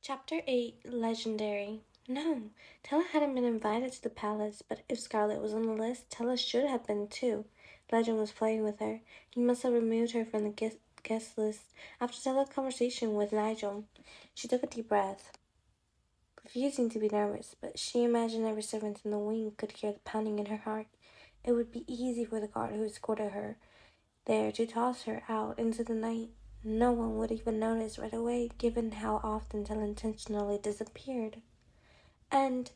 Chapter 8 Legendary. No, Tella hadn't been invited to the palace, but if Scarlet was on the list, Tella should have been too. Legend was playing with her. He must have removed her from the guest list after Tella's conversation with Nigel. She took a deep breath, refusing to be nervous, but she imagined every servant in the wing could hear the pounding in her heart. It would be easy for the guard who escorted her there to toss her out into the night. No one would even notice right away, given how often Tella intentionally disappeared. And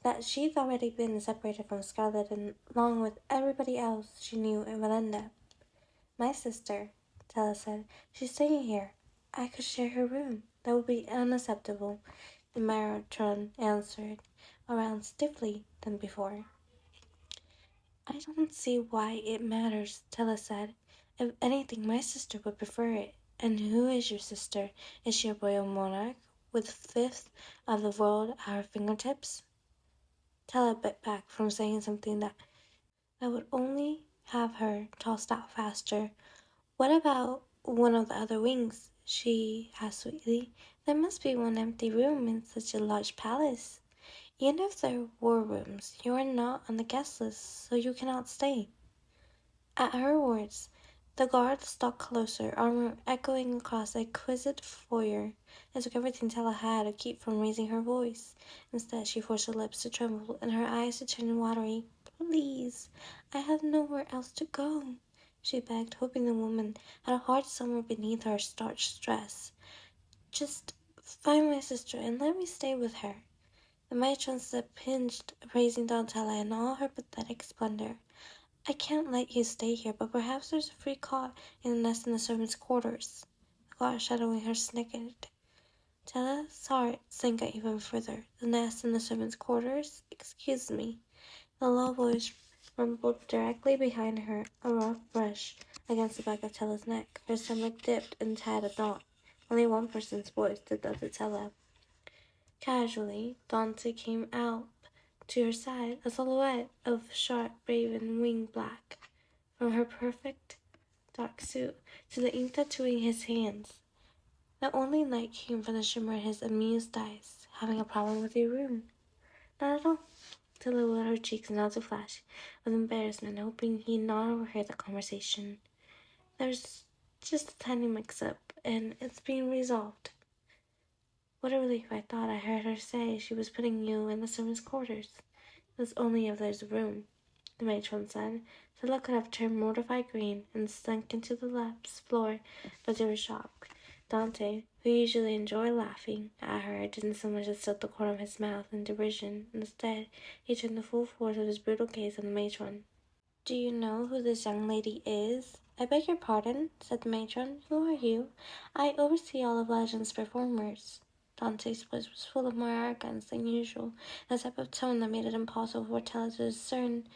that she'd already been separated from Scarlet and along with everybody else she knew in Valinda. My sister, Tella said. She's staying here. I could share her room. That would be unacceptable, the matron answered, around stiffly than before. I don't see why it matters, Tella said. If anything, my sister would prefer it. And who is your sister? Is she a royal monarch with a fifth of the world at her fingertips? Tella bit back from saying something that would only have her tossed out faster. What about one of the other wings? She asked sweetly. There must be one empty room in such a large palace. Even if there were rooms, you are not on the guest list, so you cannot stay. At her words, the guard stalked closer, armor echoing across the exquisite foyer. It took everything Tella had to keep from raising her voice. Instead, she forced her lips to tremble and her eyes to turn watery. Please, I have nowhere else to go, she begged, hoping the woman had a heart somewhere beneath her starched dress. Just find my sister and let me stay with her. The matron's lip hinged, praising Dante in all her pathetic splendor. I can't let you stay here, but perhaps there's a free cot in the nest in the servants' quarters. The guard shadowing her snickered. Tella's heart sank even further. The nest in the servants' quarters? Excuse me. The low voice rumbled directly behind her, a rough brush against the back of Tella's neck. Her stomach dipped and tied a knot. Only one person's voice did that to Tella. Casually, Dante came out to her side, a silhouette of sharp raven wing black, from her perfect dark suit to the ink tattooing his hands. The only light came from the shimmer in his amused eyes. Having a problem with your room? Not at all. Tella let her cheeks not to flash with embarrassment, hoping he not overheard the conversation. There's just a tiny mix-up, and it's being resolved. What a relief. I thought I heard her say she was putting you in the servants' quarters. That's only if there's room, the matron said. Tella could have turned mortified green and sunk into the lap's floor, but they were shocked. Dante, who usually enjoyed laughing at her, didn't so much as tilt the corner of his mouth in derision. Instead, he turned the full force of his brutal gaze on the matron. Do you know who this young lady is? I beg your pardon, said the matron. Who are you? I oversee all of Legend's performers. Dante's voice was full of more arrogance than usual, a type of tone that made it impossible for Tella to discern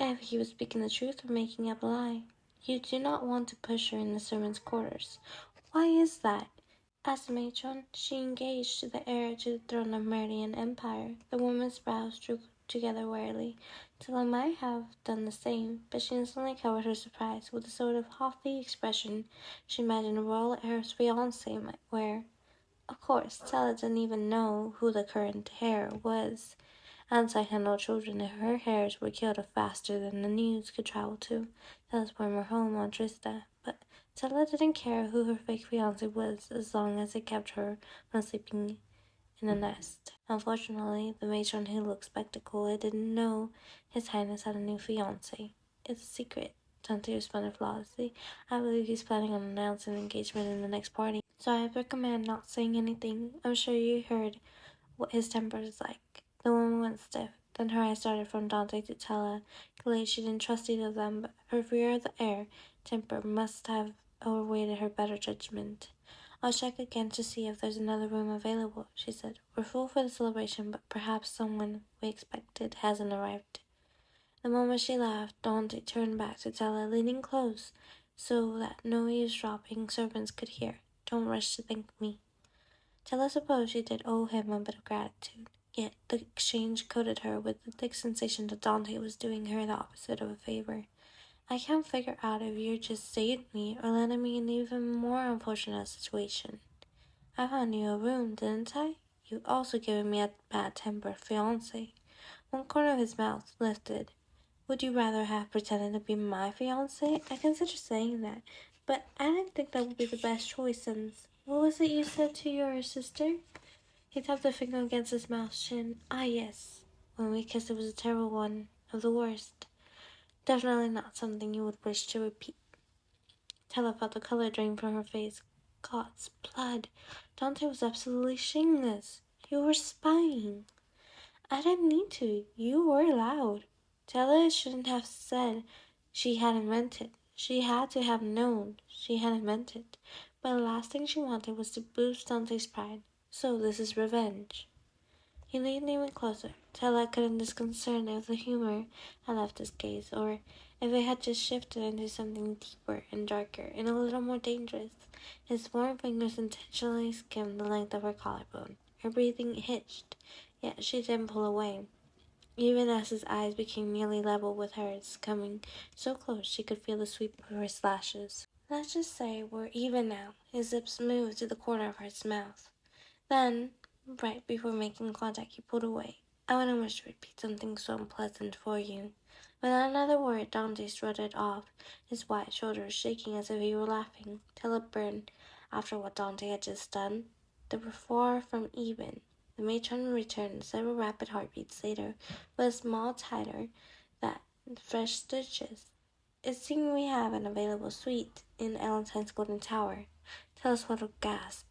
if he was speaking the truth or making up a lie. You do not want to push her in the servants' quarters. Why is that? Asked the matron. She engaged the heir to the throne of Meridian Empire. The woman's brows drew together wearily. Tella might have done the same, but she instantly covered her surprise with a sort of haughty expression she imagined a royal heir's fiancé might wear. Of course, Tella didn't even know who the current heir was. Dante had no children, and her heirs were killed faster than the news could travel to Tella's former home on Trista. But Tella didn't care who her fake fiancé was, as long as it kept her from sleeping in the nest. Unfortunately, the matron who looked spectacled didn't know His Highness had a new fiancé. It's a secret, Dante responded flawlessly. I believe he's planning on announcing an engagement in the next party, so I recommend not saying anything. I'm sure you heard what his temper is like. The woman went stiff. Then her eyes darted from Dante to Tella. Clearly she didn't trust either of them, but her fear of the heir temper must have overweighted her better judgment. I'll check again to see if there's another room available, she said. We're full for the celebration, but perhaps someone we expected hasn't arrived. The moment she laughed, Dante turned back to Tella, leaning close so that no eavesdropping servants could hear. Don't rush to thank me. Tella supposed she did owe him a bit of gratitude, yet the exchange coated her with the thick sensation that Dante was doing her the opposite of a favor. I can't figure out if you're just saved me or landed me in an even more unfortunate situation. I found you a room, didn't I? You've also given me a bad-tempered fiancé. One corner of his mouth lifted. Would you rather have pretended to be my fiancé? I considered saying that, but I didn't think that would be the best choice since... What was it you said to your sister? He tapped a finger against his mouth's chin. Ah, yes. When we kissed, it was a terrible one. Of the worst. Definitely not something you would wish to repeat. Tella felt the color drain from her face. God's blood. Dante was absolutely shameless. You were spying. I didn't need to. You were loud. Tella shouldn't have said she hadn't meant it. She had to have known she hadn't meant it. But the last thing she wanted was to boost Dante's pride. So this is revenge. He leaned even closer. Tella couldn't discern if the humor had left his gaze, or if it had just shifted into something deeper and darker and a little more dangerous. His warm fingers intentionally skimmed the length of her collarbone. Her breathing hitched, yet she didn't pull away, even as his eyes became nearly level with hers, coming so close she could feel the sweep of his lashes. Let's just say we're even now. His lips moved to the corner of his mouth. Then, right before making contact, he pulled away. I wouldn't wish to repeat something so unpleasant for you. Without another word, Dante strutted off, his wide shoulders shaking as if he were laughing. Tella burned after what Dante had just done. They were far from even. The matron returned several rapid heartbeats later, with a small tighter that fresh stitches. It seemed we have an available suite in Ellen's Golden Tower. Tella swallowed a gasp.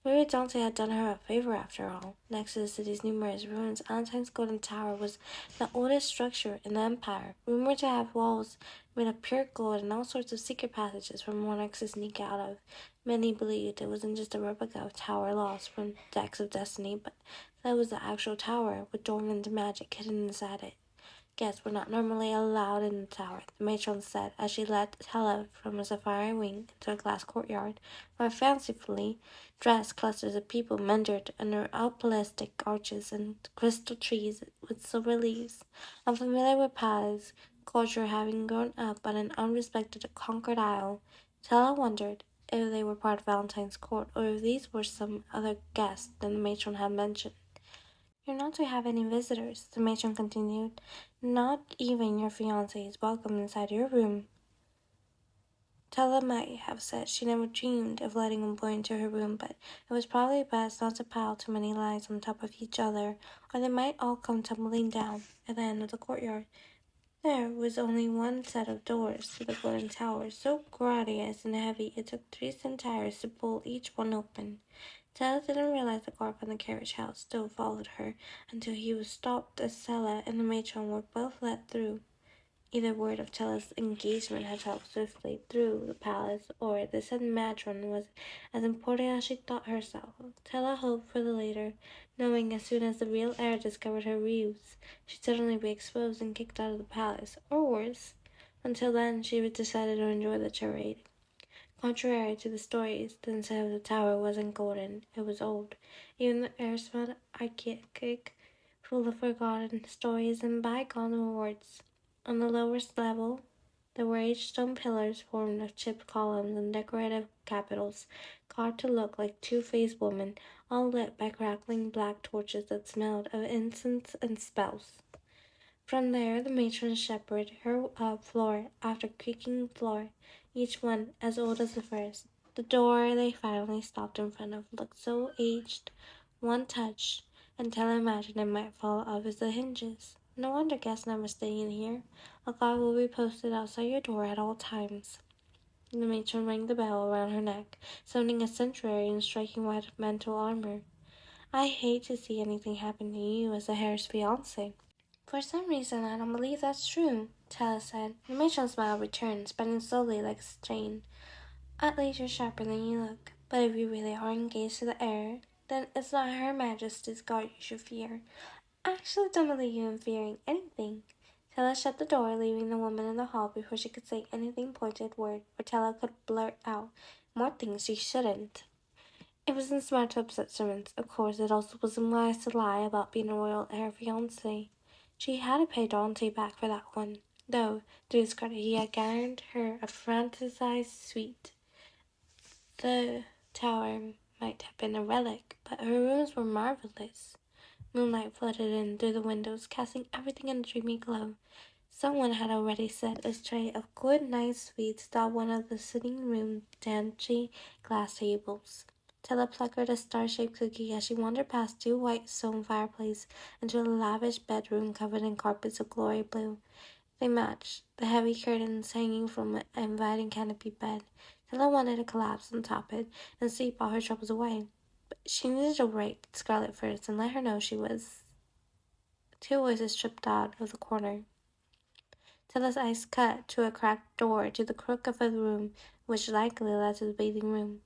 Maybe Dante had done her a favor after all. Next to the city's numerous ruins, Valentine's Golden Tower was the oldest structure in the empire, rumored to have walls made of pure gold and all sorts of secret passages for monarchs to sneak out of. Many believed it wasn't just a replica of tower lost from Decks of Destiny, but that it was the actual tower with dormant magic hidden inside it. Guests were not normally allowed in the tower, the matron said, as she led Tella from a safari wing into a glass courtyard, where fancifully dressed clusters of people meandered under obelisk arches and crystal trees with silver leaves. Unfamiliar with palace culture, having grown up on an unrespected conquered isle, Tella wondered if they were part of Valentine's court, or if these were some other guests than the matron had mentioned. You're not to have any visitors, the matron continued. Not even your fiancé is welcome inside your room. Tella might have said she never dreamed of letting a boy into her room, but it was probably best not to pile too many lies on top of each other, or they might all come tumbling down. At the end of the courtyard, there was only one set of doors to the Golden Tower, so glorious and heavy it took 3 centaurs to pull each one open. Tella didn't realize the guard from the carriage house still followed her until he was stopped as Tella and the matron were both let through. Either word of Tella's engagement had traveled swiftly through the palace, or the said matron was as important as she thought herself. Tella hoped for the later, knowing as soon as the real heir discovered her ruse, she'd suddenly be exposed and kicked out of the palace, or worse. Until then, she had decided to enjoy the charade. Contrary to the stories, the inside of the tower wasn't golden, it was old. Even the air smelled archaic, full of forgotten stories and bygone words. On the lowest level, there were 8 stone pillars formed of chipped columns and decorative capitals, carved to look like 2-faced women, all lit by crackling black torches that smelled of incense and spells. From there, the matron shepherded her up floor after creaking floor, each one as old as the first. The door they finally stopped in front of looked so aged, one touch, until I imagined it might fall off the hinges. No wonder guests never stay in here. A guard will be posted outside your door at all times. The matron rang the bell around her neck, summoning a sanctuary in striking white mantle armor. I hate to see anything happen to you as the heir's fiancé. For some reason, I don't believe that's true, Tella said. The matron's smile returned, spreading slowly like a strain. At least you're sharper than you look. But if you really are engaged to the heir, then it's not Her Majesty's guard you should fear. I actually don't believe you in fearing anything. Tella shut the door, leaving the woman in the hall before she could say anything pointed word, or Tella could blurt out more things she shouldn't. It wasn't smart to upset servants. Of course, it also wasn't wise to lie about being a royal heir fiancé. She had to pay Dante back for that one, though, to his credit, he had guaranteed her a fantasized suite. The tower might have been a relic, but her rooms were marvelous. Moonlight flooded in through the windows, casting everything in a dreamy glow. Someone had already set a tray of good night sweets atop one of the sitting room dainty glass tables. Tella plucked a star-shaped cookie as she wandered past two white stone fireplaces into a lavish bedroom covered in carpets of glory blue. They matched, the heavy curtains hanging from an inviting canopy bed. Tella wanted to collapse on top it and sleep all her troubles away. But she needed to wake Scarlet first and let her know she was. Two voices tripped out of the corner. Tella's eyes cut to a cracked door to the crook of a room, which likely led to the bathing room.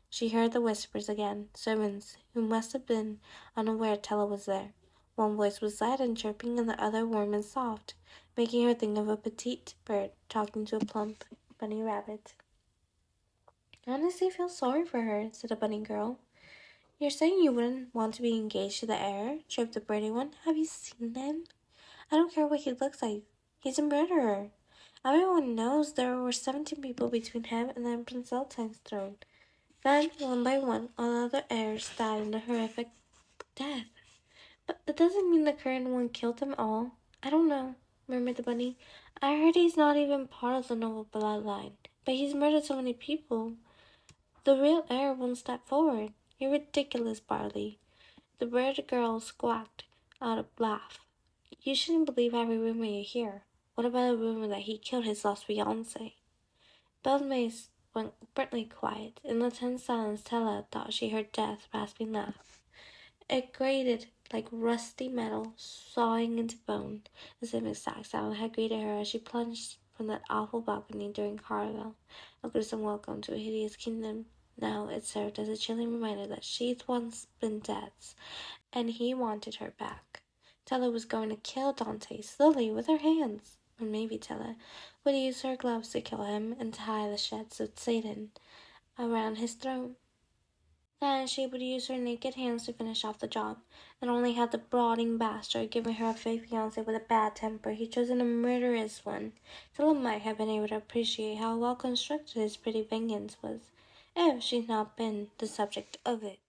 She heard the whispers again, servants who must have been unaware Tella was there. One voice was light and chirping, and the other warm and soft, making her think of a petite bird talking to a plump bunny rabbit. "I honestly feel sorry for her," said a bunny girl. "You're saying you wouldn't want to be engaged to the heir?" chirped the birdie one. "Have you seen him? I don't care what he looks like. He's a murderer. Everyone knows there were 17 people between him and the Empress Zeltine's throne. Then, one by one, all other heirs died in a horrific death. But that doesn't mean the current one killed them all." "I don't know," murmured the bunny. "I heard he's not even part of the noble bloodline. But he's murdered so many people. The real heir won't step forward." "You're ridiculous, Barley." The bird girl squawked out a laugh. "You shouldn't believe every rumor you hear. What about a rumor that he killed his lost fiancée?" Bell's maze went abruptly quiet. In the tense silence, Tella thought she heard Death's rasping laugh. It grated like rusty metal, sawing into bone, the same exact sound had greeted her as she plunged from that awful balcony during Carvel, a gruesome welcome to a hideous kingdom. Now it served as a chilling reminder that she'd once been Death's, and he wanted her back. Tella was going to kill Dante, slowly, with her hands. Or maybe Tella would use her gloves to kill him and tie the shreds of Satan around his throat. Then she would use her naked hands to finish off the job. Not only had the brooding bastard given her a fake fiancé with a bad temper, he'd chosen a murderous one. Tella might have been able to appreciate how well constructed his pretty vengeance was, if she'd not been the subject of it.